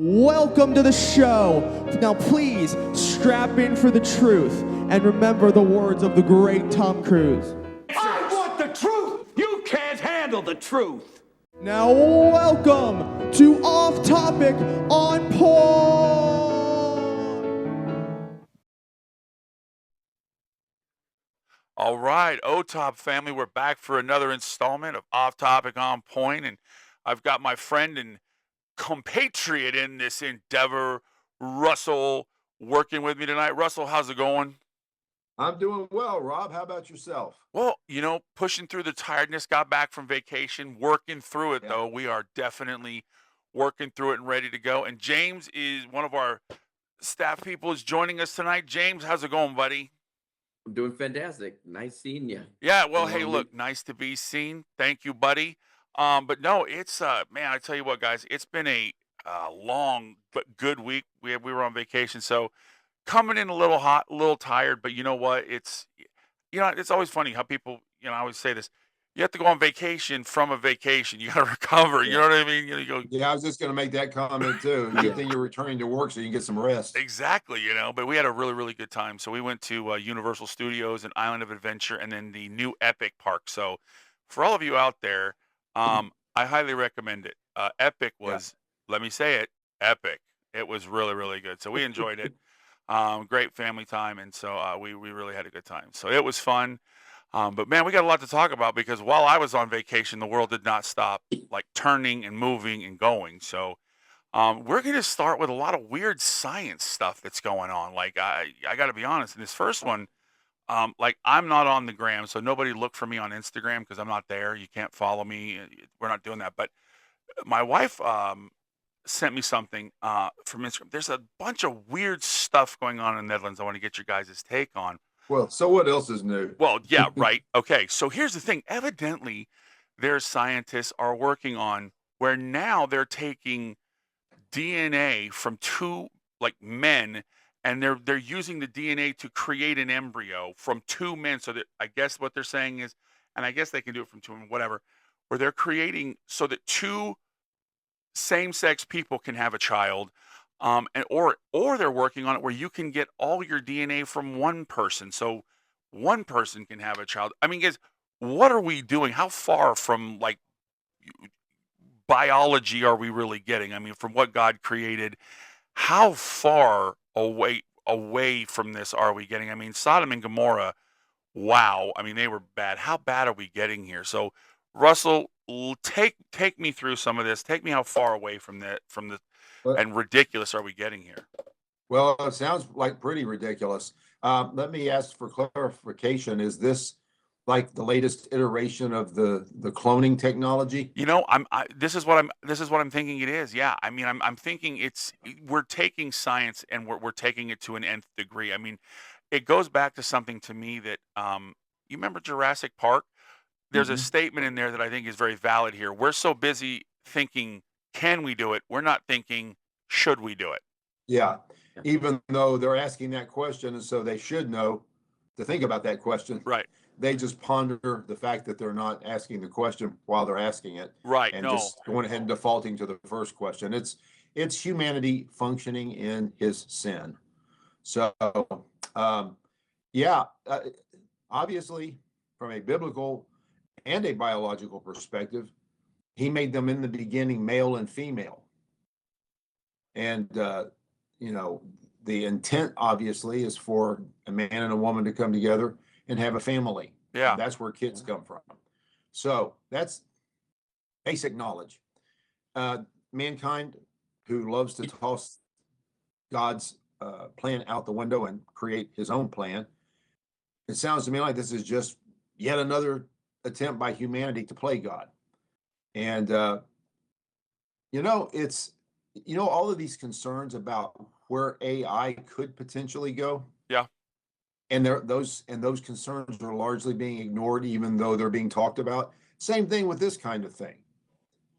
Welcome to the show. Now please strap in for the truth and remember the words of the great Tom Cruise. I want the truth! You can't handle the truth! Now welcome to Off Topic on Porn. All right, OTOP family, we're back for another installment of Off Topic on Point, and I've got my friend and compatriot in this endeavor, Russell, working with me tonight. Russell, how's it going? I'm doing well, Rob. How about yourself? Well, pushing through the tiredness, got back from vacation, working through it, though. We are definitely working through it and ready to go. And James is one of our staff people is joining us tonight. James, how's it going, buddy? I'm doing fantastic. Nice seeing you. Yeah, well, hey, look, nice to be seen. Thank you, buddy. But no, it's man, I tell you what, guys, it's been a long but good week. We were on vacation, so coming in a little hot, a little tired. But you know what? It's always funny how people, I always say this. You have to go on vacation from a vacation. You got to recover. You know what I mean? You go. Yeah, I was just going to make that comment too. Good thing you're returning to work so you can get some rest. Exactly, but we had a really, really good time. So we went to Universal Studios and Island of Adventure and then the new Epic Park. So for all of you out there, I highly recommend it. Epic was, let me say it, epic. It was really, really good. So we enjoyed it. Great family time. And so we really had a good time. So it was fun. But man, we got a lot to talk about because while I was on vacation, the world did not stop like turning and moving and going. So we're going to start with a lot of weird science stuff that's going on. Like I got to be honest, in this first one, like I'm not on the gram, so nobody look for me on Instagram because I'm not there. You can't follow me. We're not doing that. But my wife sent me something from Instagram. There's a bunch of weird stuff going on in the Netherlands. I want to get your guys' take on. Well, so what else is new? Well, yeah, right. Okay, so here's the thing. Evidently, their scientists are working on where now they're taking DNA from two like men, and they're using the DNA to create an embryo from two men. So that I guess what they're saying is, and I guess they can do it from two men, whatever, where they're creating so that two same-sex people can have a child. And or they're working on it where you can get all your DNA from one person, so one person can have a child. I mean, guys, what are we doing? How far from like biology are we really getting? I mean, from what God created, how far away from this are we getting? I mean, Sodom and Gomorrah, wow. I mean, they were bad. How bad are we getting here? So, Russell, take me through some of this. Take me how far away from the and ridiculous are we getting here? Well, it sounds like pretty ridiculous. Let me ask for clarification. Is this like the latest iteration of the cloning technology? This is what I'm thinking it is. Yeah. I mean, I'm thinking we're taking science and we're taking it to an nth degree. I mean, it goes back to something to me that you remember Jurassic Park? There's a statement in there that I think is very valid here. We're so busy thinking, can we do it? We're not thinking, should we do it? Yeah. Even though they're asking that question, and so they should know to think about that question. Right. They just ponder the fact that they're not asking the question while they're asking it. Right. And just going ahead and defaulting to the first question. It's humanity functioning in his sin. So, obviously, from a biblical and a biological perspective, he made them in the beginning male and female. And, the intent obviously is for a man and a woman to come together and have a family. Yeah. And that's where kids come from. So that's basic knowledge. Mankind who loves to toss God's plan out the window and create his own plan. It sounds to me like this is just yet another attempt by humanity to play God. And, it's, all of these concerns about where AI could potentially go. Yeah. And those concerns are largely being ignored, even though they're being talked about. Same thing with this kind of thing.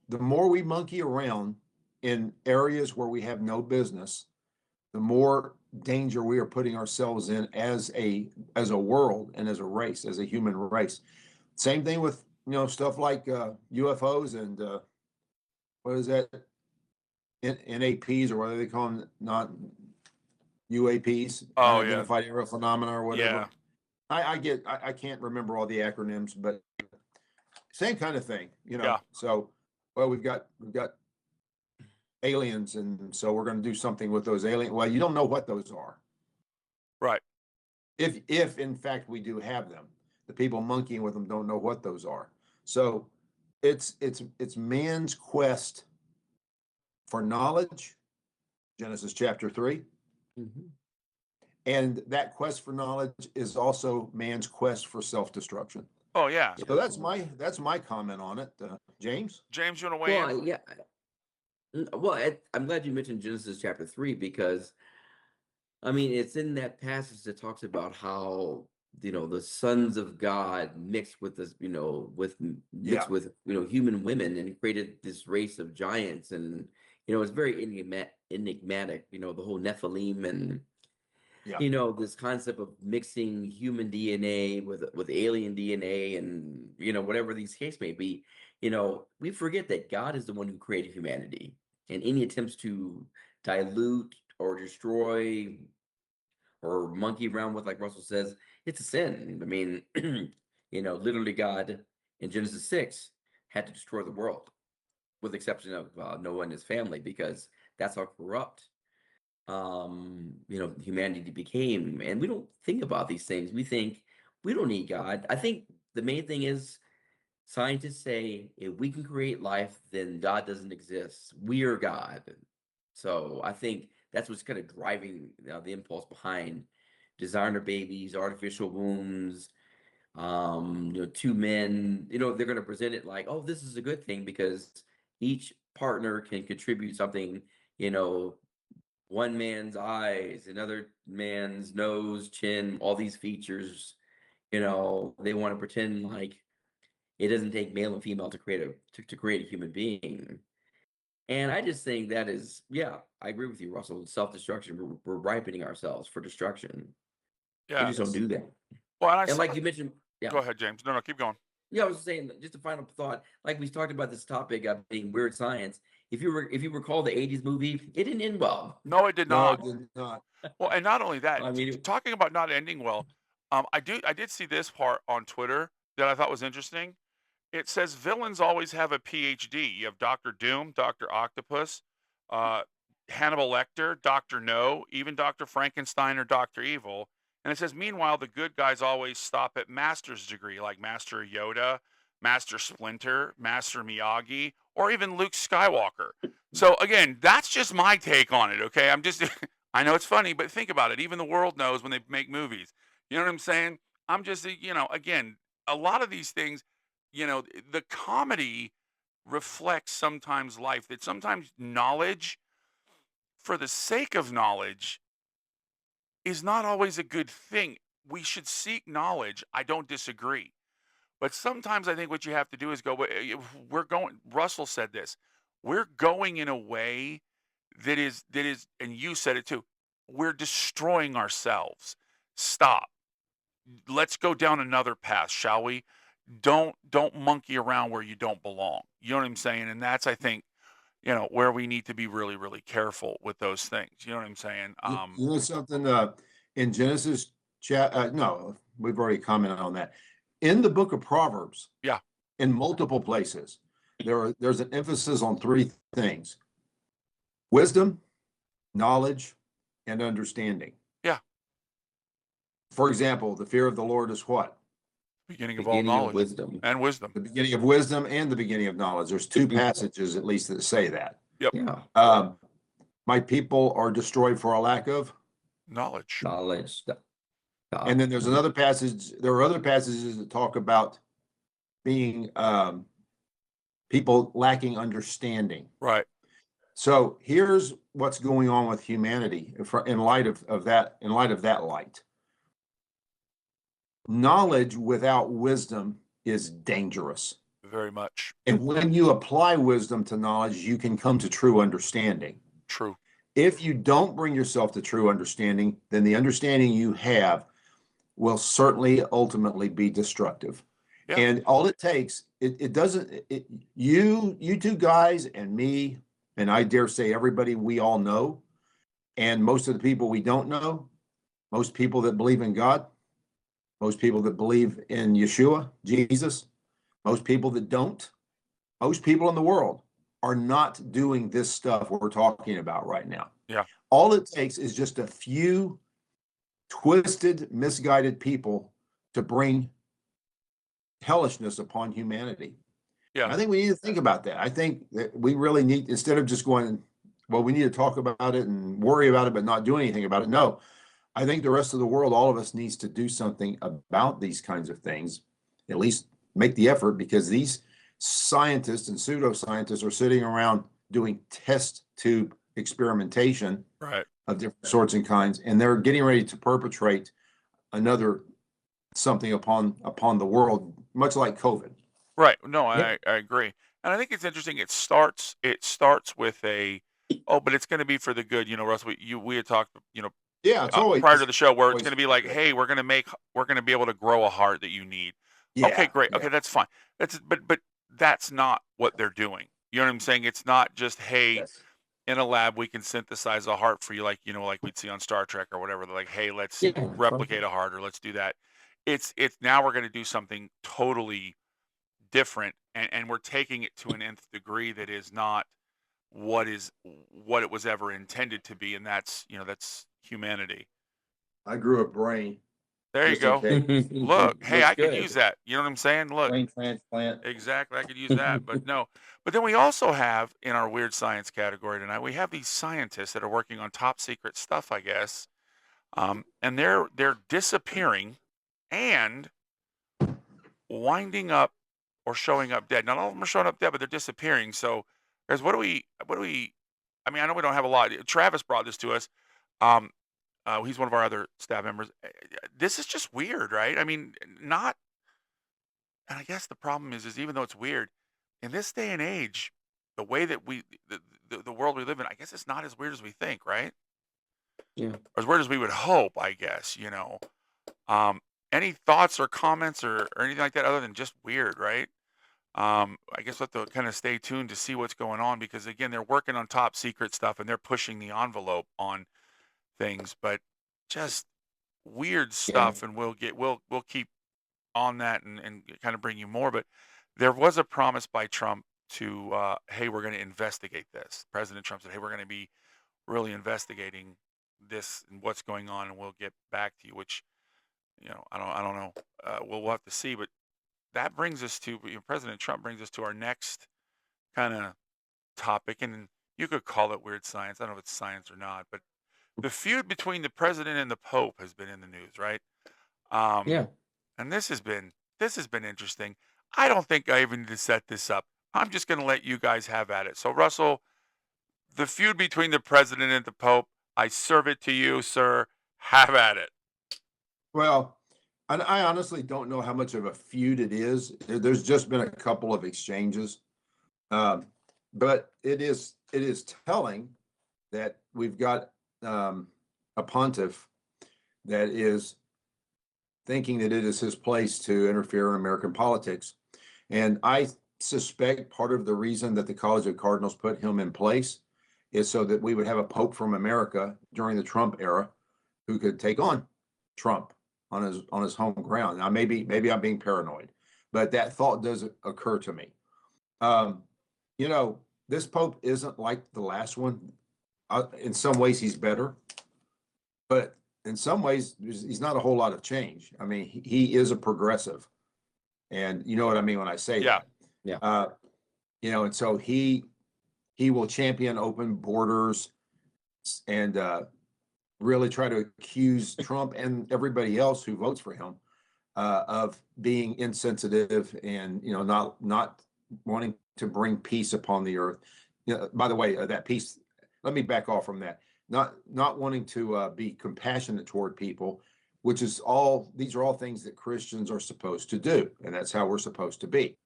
The more we monkey around in areas where we have no business, the more danger we are putting ourselves in as a world and as a race, as a human race. Same thing with stuff like UFOs and what is that? NAPs, or whether they call them, not UAPs, Oh, yeah. unidentified aerial phenomena or whatever. Yeah. I can't remember all the acronyms, but same kind of thing, you know. Yeah. So, well, we've got aliens, and so we're going to do something with those aliens. Well, you don't know what those are. Right. If in fact we do have them, the people monkeying with them don't know what those are. So it's man's quest for knowledge, Genesis chapter 3. Mhm. And that quest for knowledge is also man's quest for self-destruction. Oh, yeah. So that's my comment on it. James? James, you want to weigh in? Well, yeah. Well, I'm glad you mentioned Genesis chapter 3 because, I mean, it's in that passage that talks about how, the sons of God mixed with this, Yeah. mixed with, human women and created this race of giants. And, it's very enigmatic, the whole Nephilim and, Yeah. this concept of mixing human DNA with alien DNA and, whatever these case may be. We forget that God is the one who created humanity, and any attempts to dilute or destroy or monkey around with, like Russell says, it's a sin. I mean, literally God in Genesis 6 had to destroy the world, with the exception of Noah and his family, because that's how corrupt humanity became. And we don't think about these things. We think we don't need God. I think the main thing is scientists say if we can create life, then God doesn't exist. We are God. So I think that's what's kind of driving the impulse behind designer babies, artificial wombs, two men, they're going to present it like, oh, this is a good thing because each partner can contribute something, one man's eyes, another man's nose, chin, all these features, they want to pretend like it doesn't take male and female to create to create a human being. And I just think that is, yeah, I agree with you, Russell. Self-destruction. We're ripening ourselves for destruction. We Yeah. just don't do that. Well, and I And saw, like you mentioned, yeah. go ahead, James. No, keep going. Yeah, I was saying just a final thought. Like we talked about this topic of being weird science. If you recall the '80s movie, it didn't end well. No, it did No, not. it did not. Well, and not only that, I mean, talking about not ending well, I did see this part on Twitter that I thought was interesting. It says villains always have a PhD. You have Doctor Doom, Doctor Octopus, uh, Hannibal Lecter, Doctor No, even Doctor Frankenstein or Doctor Evil. And it says, meanwhile, the good guys always stop at master's degree, like Master Yoda, Master Splinter, Master Miyagi, or even Luke Skywalker. So again, that's just my take on it. Okay, I'm just, I know it's funny, but think about it. Even the world knows when they make movies. You know what I'm saying? I'm just, again, a lot of these things, the comedy reflects sometimes life, that sometimes knowledge for the sake of knowledge is not always a good thing. We should seek knowledge. I don't disagree. But sometimes I think what you have to do is go, we're going, Russell said this, we're going in a way that is, and you said it too, we're destroying ourselves. Stop. Let's go down another path, shall we? Don't monkey around where you don't belong. You know what I'm saying? And that's, I think, where we need to be really, really careful with those things. You know what I'm saying? You know something, in Genesis no, we've already commented on that. In the book of Proverbs, Yeah. in multiple places, there's an emphasis on three things: wisdom, knowledge, and understanding. Yeah. For example, the fear of the Lord is what? Beginning of all beginning of knowledge wisdom. and wisdom. The beginning of wisdom and the beginning of knowledge. There's two passages at least that say that. Yep. Yeah. My people are destroyed for a lack of Knowledge. Knowledge. And then there's another passage. There are other passages that talk about being people lacking understanding. Right. So here's what's going on with humanity in light of that light. Knowledge without wisdom is dangerous. Very much. And when you apply wisdom to knowledge, you can come to true understanding. True. If you don't bring yourself to true understanding, then the understanding you have will certainly ultimately be destructive. Yeah. And all it takes, you two guys and me and I dare say everybody we all know, and most of the people we don't know, most people that believe in God, most people that believe in Yeshua, Jesus, most people that don't, most people in the world are not doing this stuff we're talking about right now. Yeah. All it takes is just a few twisted, misguided people to bring hellishness upon humanity. Yeah. I think we need to think about that. I think that we really need, instead of just going, well, we need to talk about it and worry about it, but not do anything about it. No, I think the rest of the world, all of us needs to do something about these kinds of things, at least make the effort, because these scientists and pseudoscientists are sitting around doing test tube experimentation Right. of different sorts and kinds, and they're getting ready to perpetrate another something upon the world, much like COVID. Right. No, Yeah. I agree. And I think it's interesting. It starts with a, oh, but it's going to be for the good. You know, Russ, we had talked, you know, Yeah, it's prior to the show where it's always going to be like, hey, we're going to be able to grow a heart that you need. Okay, yeah, great. yeah. Okay, that's fine. But that's not what they're doing. You know what I'm saying? It's not just, hey, Yes. in a lab we can synthesize a heart for you, like, you know, like we'd see on Star Trek or whatever. They're like, hey, let's Yeah. That's right. replicate a heart, or let's do that. It's now we're going to do something totally different, and we're taking it to an nth degree that is not what it was ever intended to be, and that's, you know, that's humanity. I grew a brain There you just in go. case. Look, hey, Looks I could good. use that. You know what I'm saying? Look, Brain transplant. exactly, I could use that. But no, but then we also have in our weird science category tonight, we have these scientists that are working on top secret stuff, I guess, and they're disappearing and winding up or showing up dead. Not all of them are showing up dead, but they're disappearing. So, guys, what do we? I mean, I know we don't have a lot. Travis brought this to us. Um, he's one of our other staff members. This is just weird, right? I mean, not. And I guess the problem is even though it's weird, in this day and age, the way that the world we live in, I guess it's not as weird as we think, right? Yeah. Or as weird as we would hope, I guess. You know. Any thoughts or comments or anything like that other than just weird, right? I guess we'll have to kind of stay tuned to see what's going on, because again, they're working on top secret stuff and they're pushing the envelope on things, but just weird Yeah. stuff. And we'll keep on that and kind of bring you more. But there was a promise by Trump to, hey, we're going to investigate this. President Trump said, hey, we're going to be really investigating this and what's going on, and we'll get back to you. Which, you know, I don't know. We'll have to see. But that brings us to, you know, President Trump brings us to our next kind of topic, and you could call it weird science. I don't know if it's science or not, but the feud between the president and the Pope has been in the news, right? Yeah. And this has been interesting. I don't think I even need to set this up. I'm just going to let you guys have at it. So, Russell, the feud between the president and the Pope, I serve it to you, sir. Have at it. Well, I honestly don't know how much of a feud it is. There's just been a couple of exchanges, but it is telling that we've got a pontiff that is thinking that it is his place to interfere in American politics. And I suspect part of the reason that the College of Cardinals put him in place is so that we would have a pope from America during the Trump era who could take on Trump on his home ground. Now, maybe I'm being paranoid, but that thought does occur to me. You know, this pope isn't like the last one. In some ways, he's better, but in some ways, he's not a whole lot of change. I mean, he is a progressive, and you know what I mean when I say Yeah. that. Yeah. You know, and so he will champion open borders and really try to accuse Trump and everybody else who votes for him of being insensitive and, you know, not wanting to bring peace upon the earth. You know, by the way, that peace. Let me back off from that. Not wanting to be compassionate toward people, which is all. These are all things that Christians are supposed to do, and that's how we're supposed to be.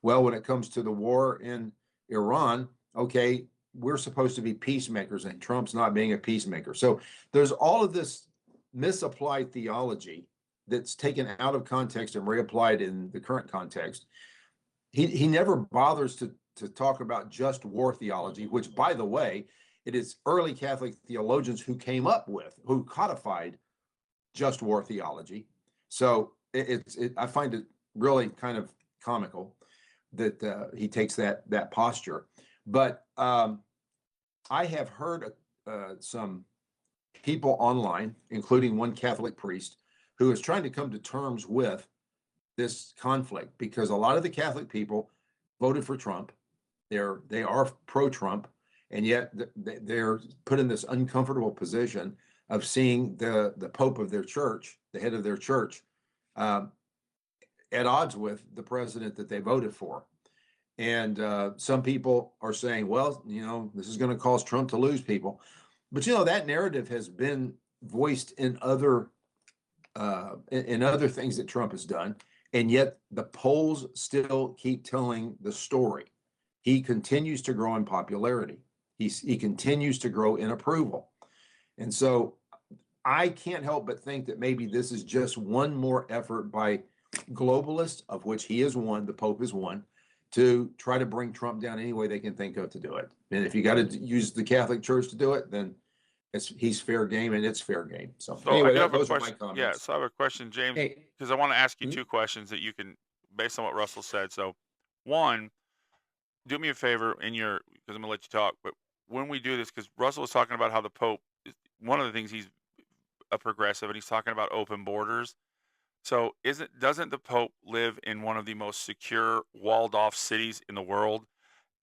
Well, when it comes to the war in Iran, okay, we're supposed to be peacemakers, and Trump's not being a peacemaker. So there's all of this misapplied theology that's taken out of context and reapplied in the current context. He never bothers to talk about just war theology, which, by the way, it is early Catholic theologians who came up with, who codified just war theology. So I find it really kind of comical that he takes that posture. But I have heard some people online, including one Catholic priest, who is trying to come to terms with this conflict, because a lot of the Catholic people voted for Trump. They are pro-Trump, and yet they're put in this uncomfortable position of seeing the Pope of their church, the head of their church, at odds with the president that they voted for. And some people are saying, well, this is going to cause Trump to lose people. But that narrative has been voiced in other things that Trump has done, and yet the polls still keep telling the story. He continues to grow in popularity. He continues to grow in approval, and so I can't help but think that maybe this is just one more effort by globalists, of which he is one, the Pope is one, to try to bring Trump down any way they can think of to do it. And if you got to use the Catholic Church to do it, then he's fair game, and it's fair game. So So I anyway, do have a those are my question. Yeah, comments. so I have a question, James, Hey, because I want to ask you hmm? two questions that you can, based on what Russell said. So, one, do me a favor because I'm gonna let you talk. But when we do this, because Russell was talking about how the Pope, one of the things, he's a progressive, and he's talking about open borders. So doesn't the Pope live in one of the most secure, walled off cities in the world?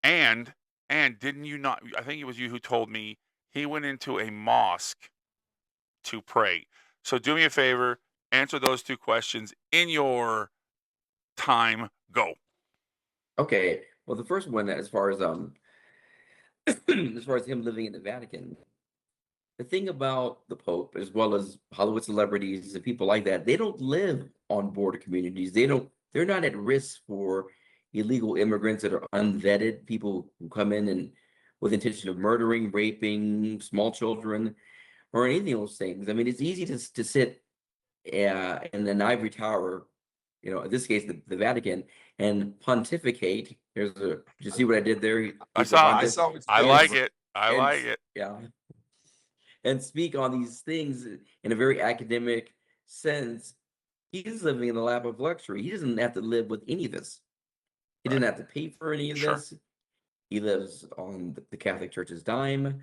And didn't you not? I think it was you who told me he went into a mosque to pray. So do me a favor, answer those two questions in your time. Go. Okay. Well, the first one, as far as as far as him living in the Vatican, the thing about the Pope, as well as Hollywood celebrities and people like that, they don't live on border communities. They're not at risk for illegal immigrants that are unvetted, people who come in and with intention of murdering, raping small children, or anything of those things. I mean, it's easy to sit in an ivory tower, in this case, the Vatican, and pontificate. Did you see what I did there? I Keep the saw. I pontiff saw what I you and like did. it. I and like it. yeah, and speak on these things in a very academic sense. He's living in the lap of luxury. He doesn't have to live with any of this. He Right. doesn't have to pay for any of Sure. this. He lives on the Catholic Church's dime,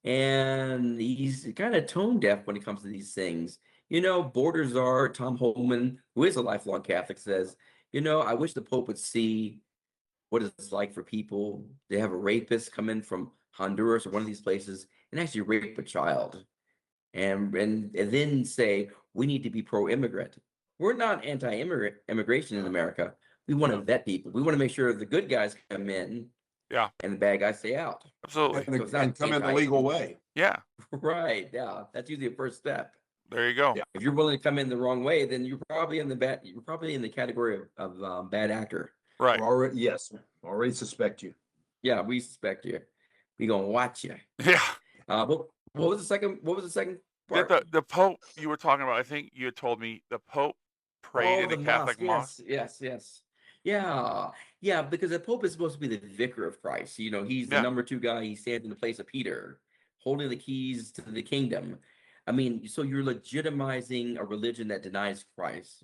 and he's kind of tone deaf when it comes to these things. Borders are, Tom Holman, who is a lifelong Catholic, says, I wish the Pope would see what it's like for people to have a rapist come in from Honduras or one of these places and actually rape a child, and then say we need to be pro-immigrant. We're not immigration in America. We want to vet people. We want to make sure the good guys come in Yeah. and the bad guys stay out. Absolutely. So it's not And come in the legal way. Yeah. right. Yeah, that's usually the first step. There you go. Yeah. If you're willing to come in the wrong way, then you're probably in the category of bad actor. Right. Already suspect you. Yeah, we suspect you. We gonna watch you. Yeah. What was the second? What was the second part? The Pope you were talking about, I think you had told me the Pope prayed in Oh, the Catholic mosque. Yes. Yeah, because the Pope is supposed to be the vicar of Christ. He's the Yeah. number two guy. He stands in the place of Peter, holding the keys to the kingdom. I mean, so you're legitimizing a religion that denies Christ.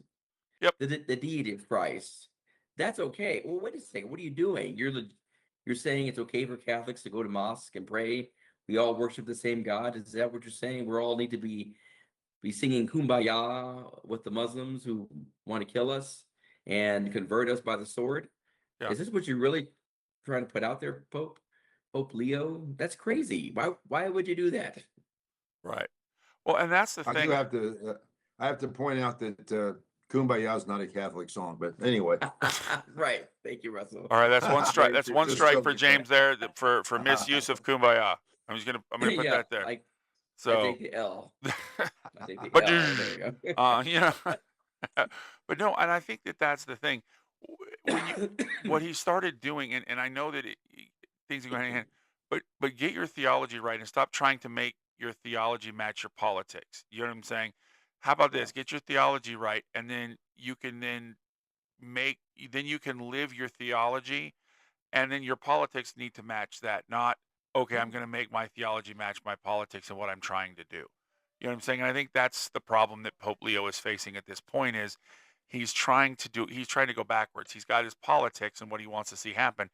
Yep. The deity of Christ. That's okay. Well, wait a second. What are you doing? You're saying it's okay for Catholics to go to mosque and pray. We all worship the same God. Is that what you're saying? We all need to be singing kumbaya with the Muslims who want to kill us and convert us by the sword? Yeah. Is this what you're really trying to put out there, Pope Leo? That's crazy. Why would you do that? Right. Well, and that's the I thing. do have to. I have to point out that "Kumbaya" is not a Catholic song, but anyway. Right. Thank you, Russell. All right, that's one strike. Very That's true. one Just strike for joking. James there for misuse of kumbaya. I'm gonna put Yeah, that there. I So, take the L. I take the but L. There you go. but no, and I think that's the thing. What he started doing, and I know that things go hand in hand, but get your theology right and stop trying to make your theology match your politics. You know what I'm saying? How about this? Get your theology right, and then you can live your theology, and then your politics need to match that. Not, okay, I'm going to make my theology match my politics and what I'm trying to do. You know what I'm saying? And I think that's the problem that Pope Leo is facing at this point is he's trying to go backwards. He's got his politics and what he wants to see happen,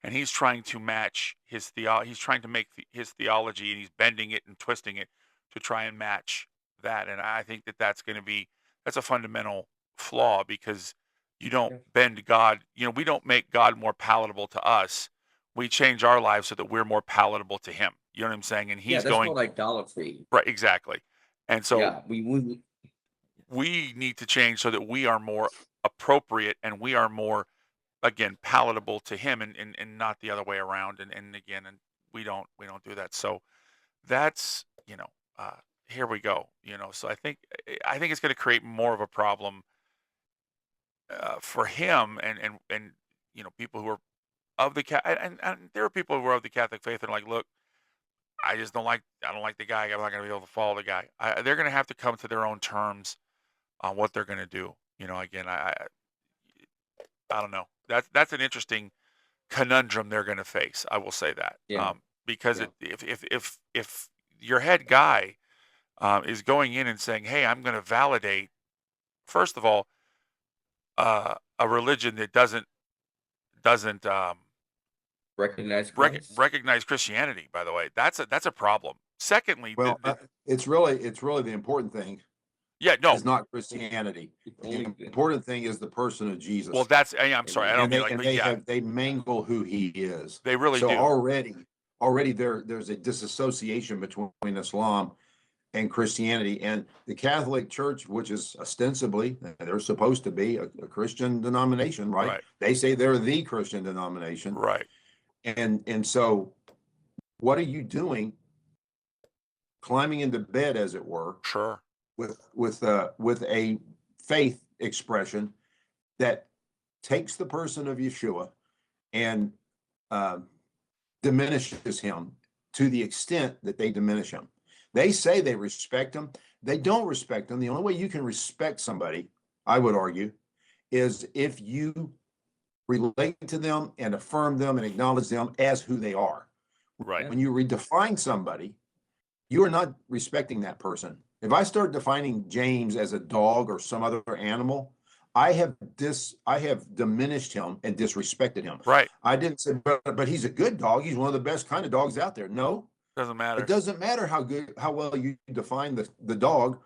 and he's trying to match his he's trying to make his theology, and he's bending it and twisting it to try and match that. And I think that that's a fundamental flaw, because you don't Yeah. bend God. We don't make God more palatable to us. We change our lives so that we're more palatable to him. You know what I'm saying? And Yeah, he's that's going called idolatry. right, exactly. And so Yeah, we need to change so that we are more appropriate and we are more, again, palatable to him, and not the other way around. And again, and we don't do that. So that's, here we go. So I think it's going to create more of a problem for him, and people who are of the and there are people who are of the Catholic faith and are like, look, I don't like the guy. I'm not going to be able to follow the guy. They're going to have to come to their own terms on what they're going to do. Again, I don't know. That's an interesting conundrum they're going to face. I will say that, yeah, because yeah. if your head guy is going in and saying, hey, I'm going to validate, first of all, a religion that doesn't Recognize Christ. recognize Christianity. By the way, that's a problem. Secondly, Well, it's really the important thing yeah, no, is not Christianity. It's The only good. important thing is the person of well, Jesus. I'm sorry, I Amen. don't And mean they like, and but they yeah, have they mangle who he is. they really So do. already there's a disassociation between Islam and Christianity, and the Catholic Church, which is ostensibly they're supposed to be a Christian denomination, right? Right, They say they're the Christian denomination, right, and so what are you doing, climbing into bed, as it were, sure, with a faith expression that takes the person of Yeshua and uh, diminishes him to the extent that they diminish him. They say they respect him. They don't respect him. The only way you can respect somebody, I would argue, is if you relate to them and affirm them and acknowledge them as who they are. right, Yeah. When you redefine somebody, you are not respecting that person. If I start defining James as a dog or some other animal, I have diminished him and disrespected him. right. I didn't say, but he's a good dog. He's one of the best kind of dogs out there. No, Doesn't it matter. doesn't matter how well you define the dog.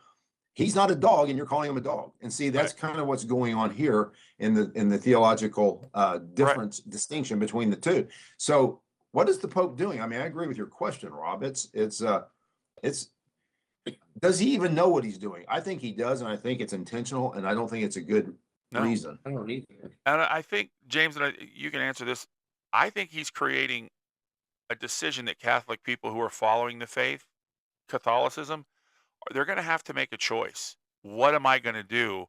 He's not a dog, and you're calling him a dog. And see, that's Right, kind of what's going on here in the theological right. distinction between the two. So, what is the Pope doing? I mean, I agree with your question, Rob. It's does he even know what he's doing? I think he does, and I think it's intentional, and I don't think it's a good No, reason. I don't either. and I think James you can answer this. I think he's creating a decision that Catholic people who are following the faith, Catholicism, they're going to have to make a choice. What am I going to do,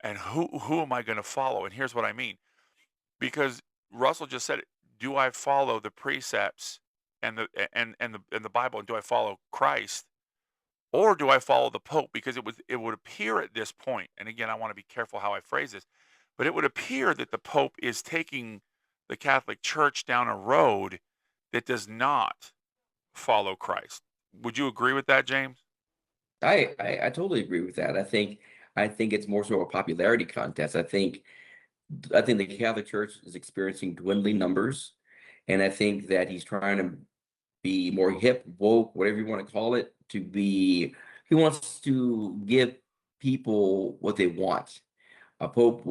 and who am I going to follow? And here's what I mean, because Russell just said it. Do I follow the precepts and the Bible, and do I follow Christ, or do I follow the Pope? Because it would appear at this point, and again, I want to be careful how I phrase this, but it would appear that the Pope is taking the Catholic Church down a road that does not follow Christ. Would you agree with that, James? I totally agree with that. I think it's more so a popularity contest. I think the Catholic Church is experiencing dwindling numbers, and I think that he's trying to be more hip, woke, whatever you want to call it, he wants to give people what they want. A pope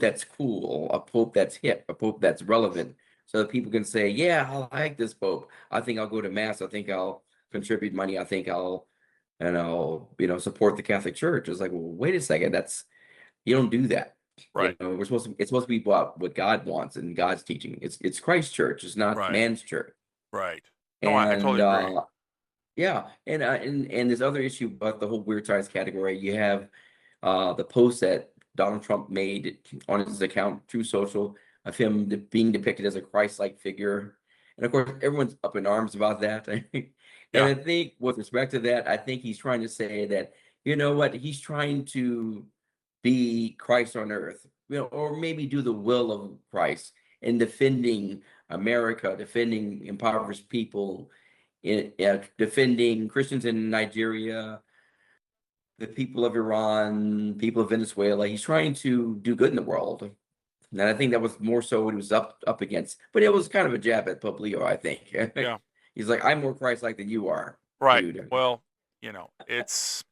that's cool, a pope that's hip, a pope that's relevant, so that people can say, "Yeah, I like this pope. I think I'll go to mass. I think I'll contribute money. I think I'll support the Catholic Church." It's like, well, wait a second, you don't do that. Right, It's supposed to be what God wants and God's teaching. It's Christ's church. It's not right, man's church. right. No, I And totally agree. yeah, and this other issue about the whole weird science category, you have the post that Donald Trump made on his account, True Social, of him being depicted as a Christ-like figure, and of course everyone's up in arms about that. And Yeah, I think with respect to that, I think he's trying to say that, you know what, he's trying to be Christ on earth, or maybe do the will of Christ. in defending America, defending impoverished people, defending Christians in Nigeria, the people of Iran, people of Venezuela. He's trying to do good in the world. And I think that was more so what he was up against. But it was kind of a jab at Pope Leo, I think. Yeah. He's like, I'm more Christ-like than you are, Right. dude. Well, it's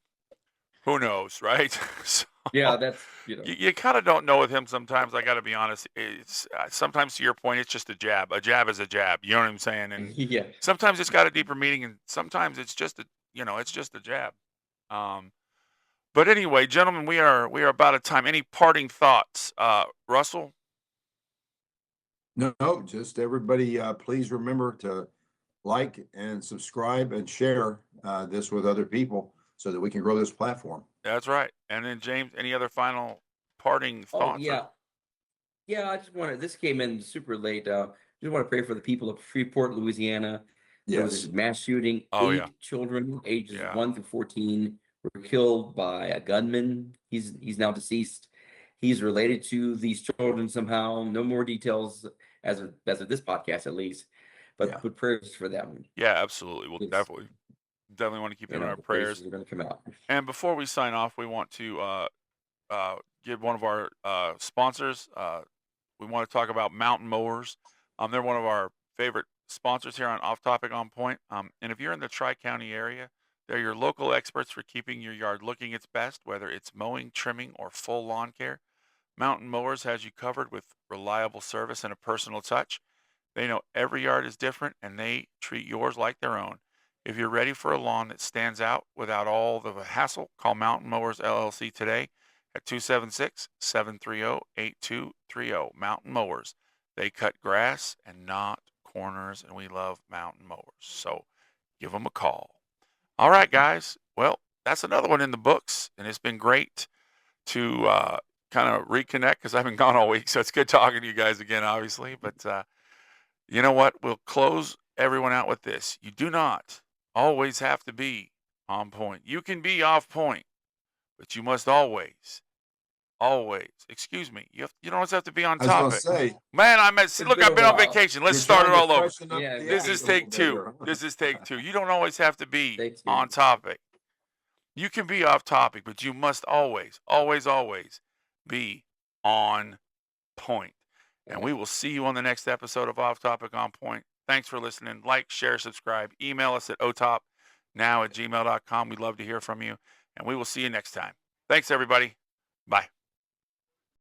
who knows, right? So, Yeah, that's you kind of don't know with him sometimes. I got to be honest. It's sometimes, to your point, it's just a jab. A jab is a jab. You know what I'm saying? And yeah. sometimes it's got a deeper meaning, and sometimes it's just it's just a jab. But anyway, gentlemen, we are about at time. Any parting thoughts, Russell? No, just everybody, please remember to like and subscribe and share this with other people so that we can grow this platform. That's right. And then James, any other final parting thoughts? Oh yeah. Yeah, I just wanted, this came in super late. Just want to pray for the people of Freeport, Louisiana. There was Yes. a mass shooting. Oh, 8 yeah. children ages Yeah. 1 through 14 were killed by a gunman. He's now deceased. He's related to these children somehow. No more details as of this podcast, at least. But Yeah. put prayers for them. Yeah, absolutely. We'll It's- definitely want to keep them in our the prayers. praises are going to come out. And before we sign off, we want to give one of our sponsors. We want to talk about Mountain Mowers. They're one of our favorite sponsors here on Off Topic On Point. And if you're in the Tri-County area, they're your local experts for keeping your yard looking its best, whether it's mowing, trimming, or full lawn care. Mountain Mowers has you covered with reliable service and a personal touch. They know every yard is different, and they treat yours like their own. If you're ready for a lawn that stands out without all the hassle, call Mountain Mowers LLC today at 276-730-8230. Mountain Mowers. They cut grass and not corners, and we love Mountain Mowers. So give them a call. All right, guys. Well, that's another one in the books, and it's been great to kind of reconnect because I've been gone all week. So it's good talking to you guys again, obviously. But you know what? We'll close everyone out with this. You do not always have to be on point. You can be off point, but you must always, excuse me, you don't always have to be on I was going to topic. say, Man, look, been I've a been on while. vacation. Let's you're start it trying to all over. freshen up Yeah, the This ice is a little take bit two. here. This is take two. You don't always have to be Take two. on topic. You can be off topic, but you must always be on point. And we will see you on the next episode of Off Topic On Point. Thanks for listening. Like, share, subscribe. Email us at otopnow@gmail.com. We'd love to hear from you. And we will see you next time. Thanks, everybody. Bye.